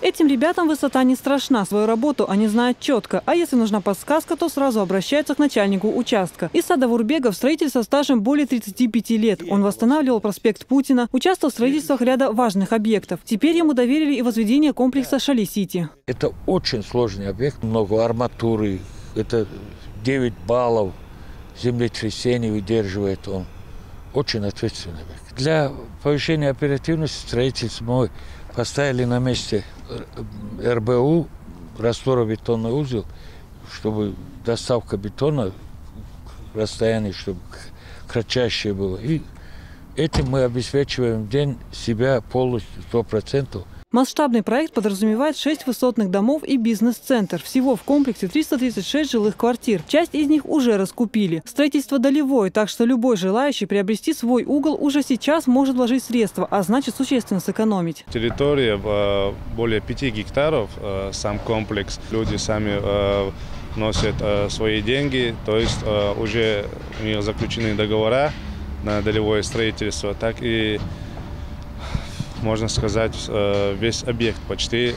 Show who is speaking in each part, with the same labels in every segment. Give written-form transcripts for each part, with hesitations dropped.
Speaker 1: Этим ребятам высота не страшна. Свою работу они знают четко. А если нужна подсказка, то сразу обращаются к начальнику участка. Исада Вурбегов – строитель со стажем более 35 лет. Он восстанавливал проспект Путина, участвовал в строительстве ряда важных объектов. Теперь ему доверили и возведение комплекса Шали-Сити.
Speaker 2: Это очень сложный объект, много арматуры, это 9 баллов, землетрясений выдерживает он. Очень ответственный объект. Для повышения оперативности строительства мы поставили на месте РБУ, растворобетонный узел, чтобы доставка бетона в расстоянии, чтобы кратчайшее было. И этим мы обеспечиваем в день себя полностью, 100%.
Speaker 1: Масштабный проект подразумевает 6 высотных домов и бизнес-центр. Всего в комплексе 336 жилых квартир. Часть из них уже раскупили. Строительство долевое, так что любой желающий приобрести свой угол уже сейчас может вложить средства, а значит существенно сэкономить.
Speaker 3: Территория более 5 гектаров, сам комплекс. Люди сами вносят свои деньги, то есть уже у них заключены договора на долевое строительство, так и, можно сказать, весь объект почти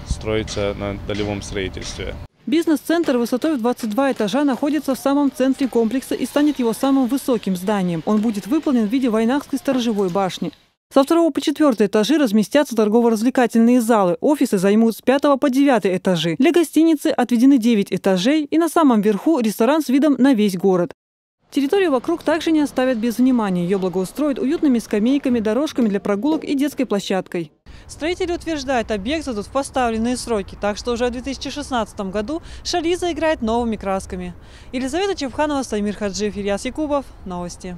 Speaker 3: строится на долевом строительстве.
Speaker 1: Бизнес-центр высотой в 22 этажа находится в самом центре комплекса и станет его самым высоким зданием. Он будет выполнен в виде Войнахской сторожевой башни. Со 2 по 4 этажи разместятся торгово-развлекательные залы. Офисы займут с 5 по 9 этажи. Для гостиницы отведены 9 этажей и на самом верху ресторан с видом на весь город. Территорию вокруг также не оставят без внимания. Ее благоустроят уютными скамейками, дорожками для прогулок и детской площадкой. Строители утверждают, объект идут в поставленные сроки, так что уже в 2016 году Шали заиграет новыми красками. Елизавета Чепханова, Самир Хаджиев, Ильяс Якубов. Новости.